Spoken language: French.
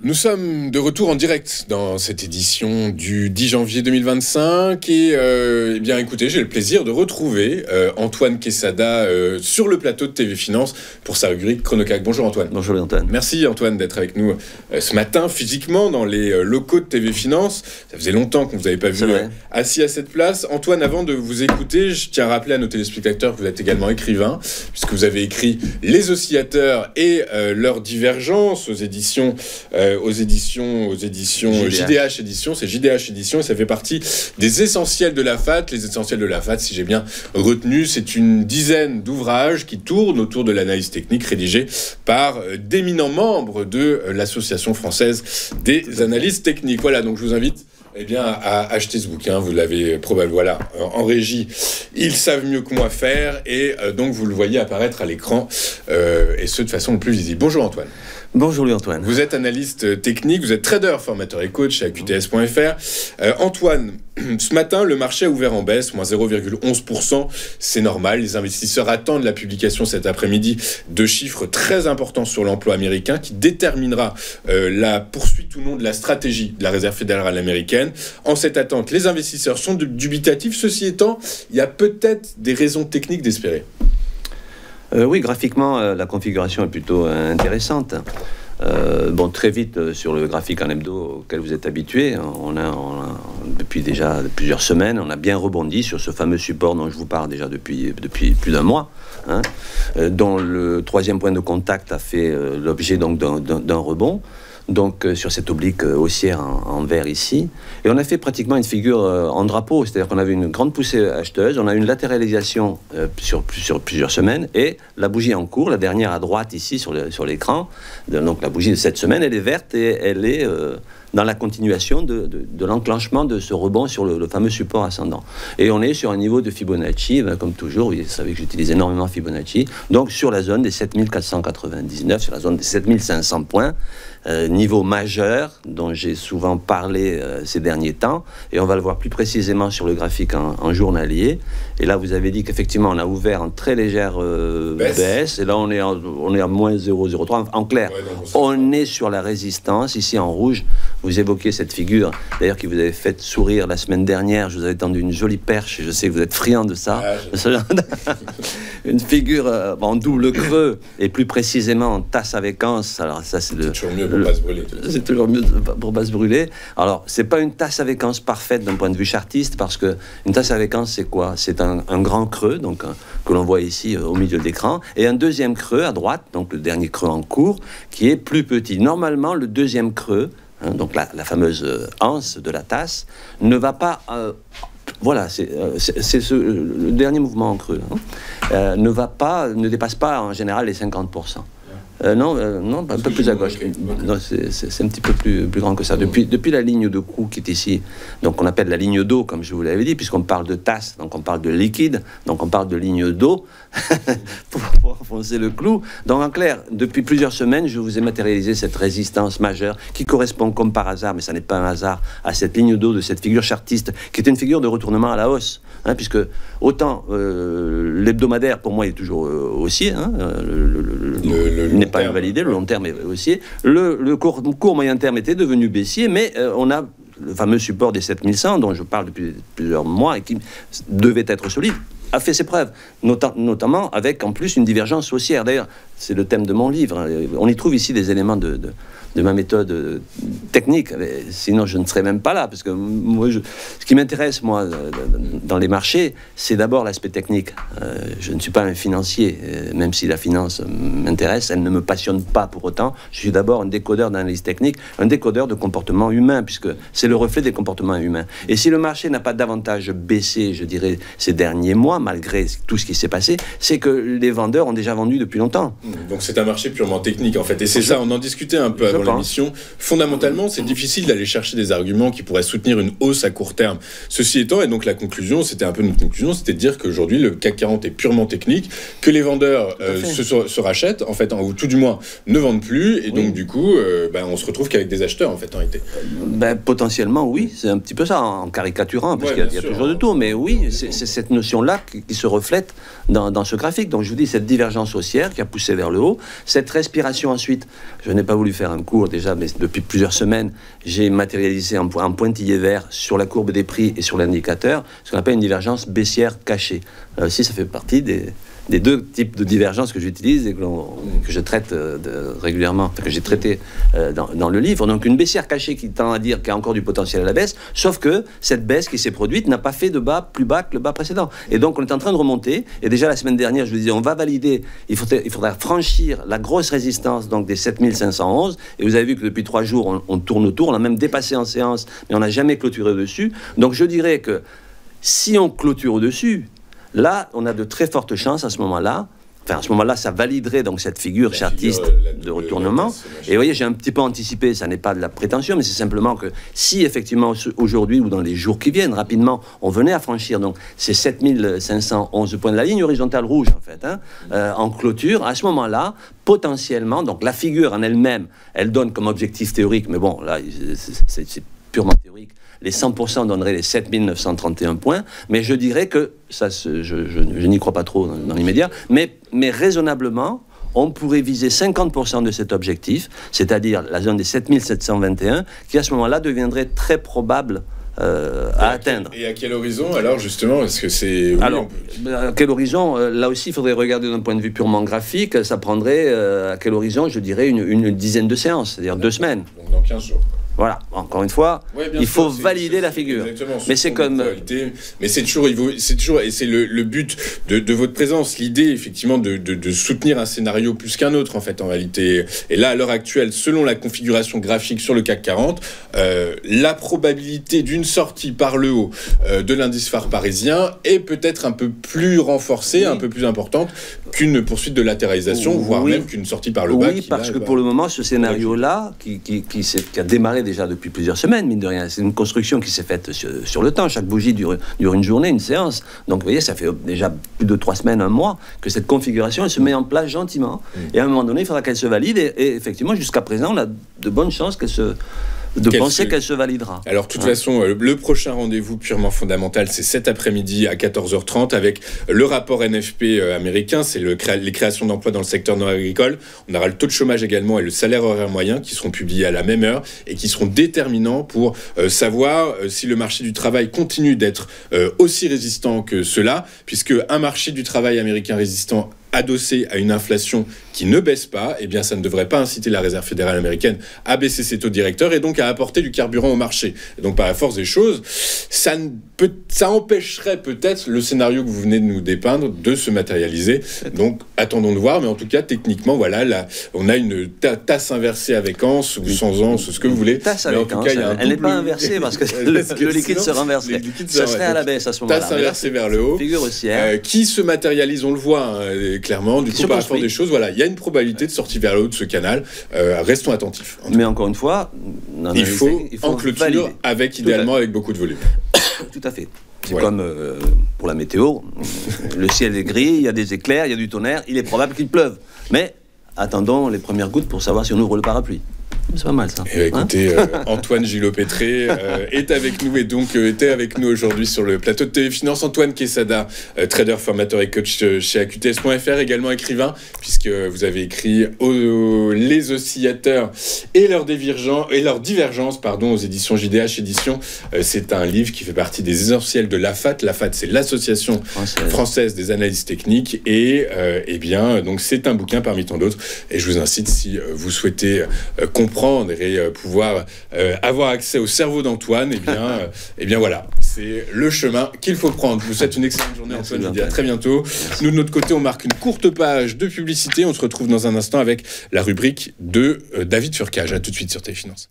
Nous sommes de retour en direct dans cette édition du 10 janvier 2025 et eh bien écoutez, j'ai le plaisir de retrouver Antoine Quesada sur le plateau de TV Finance pour sa rubrique Chronocac. Bonjour Antoine. Bonjour Antoine. Merci Antoine d'être avec nous ce matin physiquement dans les locaux de TV Finance. Ça faisait longtemps qu'on ne vous avait pas vu assis à cette place. Antoine, avant de vous écouter, je tiens à rappeler à nos téléspectateurs que vous êtes également écrivain puisque vous avez écrit Les Oscillateurs et leurs divergences aux éditions JDH Éditions, c'est JDH Éditions et ça fait partie des essentiels de la FAT. Les essentiels de la FAT, si j'ai bien retenu, c'est une dizaine d'ouvrages qui tournent autour de l'analyse technique rédigés par d'éminents membres de l'Association française des analystes techniques. Voilà, donc je vous invite à acheter ce bouquin. Vous l'avez probablement, voilà, en régie. Ils savent mieux que moi faire et donc vous le voyez apparaître à l'écran et ce de façon le plus visible. Bonjour Antoine. Bonjour Louis-Antoine. Vous êtes analyste technique, vous êtes trader, formateur et coach chez AQTS.fr. Antoine, ce matin, le marché a ouvert en baisse, moins 0,11%. C'est normal, les investisseurs attendent la publication cet après-midi de chiffres très importants sur l'emploi américain qui déterminera la poursuite ou non de la stratégie de la Réserve fédérale américaine. En cette attente, les investisseurs sont dubitatifs. Ceci étant, il y a peut-être des raisons techniques d'espérer. Oui, graphiquement, la configuration est plutôt intéressante. Bon, très vite, sur le graphique en hebdo auquel vous êtes habitué, on a depuis déjà plusieurs semaines, on a bien rebondi sur ce fameux support dont je vous parle déjà depuis plus d'un mois, hein, dont le troisième point de contact a fait l'objet donc d'un rebond. Donc sur cette oblique haussière en vert ici, et on a fait pratiquement une figure en drapeau, c'est-à-dire qu'on avait une grande poussée acheteuse, on a eu une latéralisation sur plusieurs semaines, et la bougie en cours, la dernière à droite ici sur l'écran, donc la bougie de cette semaine, elle est verte et elle est dans la continuation de l'enclenchement de ce rebond sur le fameux support ascendant. Et on est sur un niveau de Fibonacci, comme toujours, vous savez que j'utilise énormément Fibonacci, donc sur la zone des 7499, sur la zone des 7500 points, niveau majeur dont j'ai souvent parlé ces derniers temps, et on va le voir plus précisément sur le graphique en journalier. Et là, vous avez dit qu'effectivement, on a ouvert en très légère baisse, et là, on est à moins 0,03. En clair, ouais, on est sur la résistance, ici en rouge. Vous évoquez cette figure, d'ailleurs, qui vous avait fait sourire la semaine dernière. Je vous avais tendu une jolie perche, et je sais que vous êtes friand de ça. Une figure en double creux, et plus précisément en tasse avec anse. Alors ça, c'est toujours mieux pour pas se brûler. C'est toujours mieux pour pas se brûler. Alors, c'est pas une tasse avec anse parfaite d'un point de vue chartiste, parce que une tasse avec anse, c'est quoi? C'est un grand creux, donc que l'on voit ici au milieu de l'écran, et un deuxième creux à droite, donc le dernier creux en cours, qui est plus petit. Normalement, le deuxième creux, donc la fameuse anse de la tasse, ne va pas... voilà, c'est le dernier mouvement en creux, ne dépasse pas en général les 50%. Non, un peu plus à gauche. Non, c'est un petit peu plus grand que ça. Depuis la ligne de cou qui est ici, donc on appelle la ligne d'eau, comme je vous l'avais dit, puisqu'on parle de tasse, donc on parle de liquide, donc on parle de ligne d'eau, pour enfoncer le clou. Donc en clair, depuis plusieurs semaines, je vous ai matérialisé cette résistance majeure qui correspond comme par hasard, mais ça n'est pas un hasard, à cette ligne d'eau de cette figure chartiste, qui est une figure de retournement à la hausse, hein, puisque autant l'hebdomadaire, pour moi, est toujours haussier, hein, n'est pas invalidé, le long terme est haussier. Le court moyen terme était devenu baissier, mais on a le fameux support des 7100 dont je parle depuis plusieurs mois et qui devait être solide, a fait ses preuves, notamment avec en plus une divergence haussière. D'ailleurs, c'est le thème de mon livre. On y trouve ici des éléments de ma méthode technique. Sinon, je ne serais même pas là, parce que moi, ce qui m'intéresse, moi, dans les marchés, c'est d'abord l'aspect technique. Je ne suis pas un financier, même si la finance m'intéresse, elle ne me passionne pas pour autant. Je suis d'abord un décodeur d'analyse technique, un décodeur de comportement humain, puisque c'est le reflet des comportements humains. Et si le marché n'a pas davantage baissé, je dirais, ces derniers mois, malgré tout ce qui s'est passé, c'est que les vendeurs ont déjà vendu depuis longtemps. Donc c'est un marché purement technique, en fait. Et c'est ça, on en discutait un peu avant l'émission. Fondamentalement, c'est difficile d'aller chercher des arguments qui pourraient soutenir une hausse à court terme. Ceci étant, et donc la conclusion, c'était un peu notre conclusion, c'était de dire qu'aujourd'hui, le CAC 40 est purement technique, que les vendeurs se rachètent, en fait, ou tout du moins ne vendent plus, et donc du coup, on se retrouve qu'avec des acheteurs, en fait, en réalité. Potentiellement, oui, c'est un petit peu ça, en caricaturant, parce qu'il y a toujours de tout, mais oui, c'est cette notion-là qui se reflète dans ce graphique. Donc je vous dis, cette divergence haussière qui a poussé vers le haut, cette respiration ensuite, je n'ai pas voulu faire un coup parcours déjà, mais depuis plusieurs semaines, j'ai matérialisé en pointillé vert sur la courbe des prix et sur l'indicateur ce qu'on appelle une divergence baissière cachée. Là aussi, ça fait partie des deux types de divergences que j'utilise et que je traite régulièrement, que j'ai traité dans le livre. Donc une baissière cachée qui tend à dire qu'il y a encore du potentiel à la baisse, sauf que cette baisse qui s'est produite n'a pas fait de bas plus bas que le bas précédent. Et donc on est en train de remonter. Et déjà la semaine dernière, je vous disais, on va valider, il faudra franchir la grosse résistance donc des 7511. Et vous avez vu que depuis 3 jours, on tourne autour, on a même dépassé en séance, mais on n'a jamais clôturé au-dessus. Donc je dirais que si on clôture au-dessus, là, on a de très fortes chances à ce moment-là. Enfin, à ce moment-là, ça validerait donc cette figure chartiste de retournement. Et vous voyez, j'ai un petit peu anticipé, ça n'est pas de la prétention, mais c'est simplement que si effectivement aujourd'hui ou dans les jours qui viennent, rapidement, on venait à franchir donc ces 7511 points de la ligne horizontale rouge, en fait, en clôture, à ce moment-là, potentiellement, donc la figure en elle-même, elle donne comme objectif théorique, mais bon, là, c'est purement théorique. Les 100% donneraient les 7931 points, mais je dirais que, ça, je n'y crois pas trop dans l'immédiat, mais raisonnablement, on pourrait viser 50% de cet objectif, c'est-à-dire la zone des 7721, qui à ce moment-là deviendrait très probable à atteindre. Et à quel horizon, alors, justement? Est-ce que c'est... Oui, alors, à quel horizon? Là aussi, il faudrait regarder d'un point de vue purement graphique. Ça prendrait, à quel horizon? Je dirais une dizaine de séances, c'est-à-dire 2 semaines. Donc dans 15 jours. Voilà, encore une fois, il faut valider la figure. Mais c'est comme... Mais c'est toujours, et c'est le but de votre présence, l'idée, effectivement, de soutenir un scénario plus qu'un autre, en fait, en réalité. Et là, à l'heure actuelle, selon la configuration graphique sur le CAC 40, la probabilité d'une sortie par le haut de l'indice phare parisien est peut-être un peu plus renforcée, un peu plus importante qu'une poursuite de latéralisation, voire même qu'une sortie par le bas. Oui, parce que pour le moment, ce scénario-là, qui a démarré déjà depuis plusieurs semaines, mine de rien. C'est une construction qui s'est faite sur le temps. Chaque bougie dure une journée, une séance. Donc, vous voyez, ça fait déjà plus de 3 semaines, un mois, que cette configuration, elle se met en place gentiment. Et à un moment donné, il faudra qu'elle se valide. Et effectivement, jusqu'à présent, on a de bonnes chances qu'elle se validera. Alors, de toute façon, le prochain rendez-vous purement fondamental, c'est cet après-midi à 14h30 avec le rapport NFP américain. C'est les créations d'emplois dans le secteur non agricole. On aura le taux de chômage également et le salaire horaire moyen qui seront publiés à la même heure et qui seront déterminants pour savoir si le marché du travail continue d'être aussi résistant que cela, puisque un marché du travail américain résistant adossé à une inflation qui ne baisse pas, eh bien ça ne devrait pas inciter la Réserve fédérale américaine à baisser ses taux directeurs et donc à apporter du carburant au marché. Et donc par la force des choses, ça empêcherait peut-être le scénario que vous venez de nous dépeindre de se matérialiser. Donc attendons de voir, mais en tout cas techniquement, voilà, là, on a une tasse inversée avec anse ou sans anse, ce que vous voulez. Tasse avec anse, elle n'est pas inversée parce que le liquide se renverserait. Ça serait à la baisse à ce moment-là. Tasse inversée vers le haut, figure haussière. Qui se matérialise, on le voit clairement, du coup par la force des choses, voilà, il y a une probabilité de sortie vers le haut de ce canal. Restons attentifs. Mais encore une fois, il faut en clôture valider. Idéalement avec beaucoup de volume. Tout à fait. C'est comme pour la météo. Le ciel est gris, il y a des éclairs, il y a du tonnerre, il est probable qu'il pleuve. Mais attendons les premières gouttes pour savoir si on ouvre le parapluie. C'est pas mal ça. Et écoutez, Antoine Gillot-Pétré est avec nous et donc était avec nous aujourd'hui sur le plateau de TV Finance. Antoine Quesada, trader, formateur et coach chez AQTS.fr, également écrivain, puisque vous avez écrit Les oscillateurs et leurs divergences aux éditions JDH Éditions. C'est un livre qui fait partie des essentiels de l'AFAT. L'AFAT, c'est l'Association française des analyses techniques et eh bien, donc c'est un bouquin parmi tant d'autres. Et je vous incite, si vous souhaitez comprendre et pouvoir avoir accès au cerveau d'Antoine, et bien voilà, c'est le chemin qu'il faut prendre. Je vous souhaite une excellente journée, Antoine. Je vous dis à très bientôt. Nous, de notre côté, on marque une courte page de publicité. On se retrouve dans un instant avec la rubrique de David Furcage. À tout de suite sur TV Finance.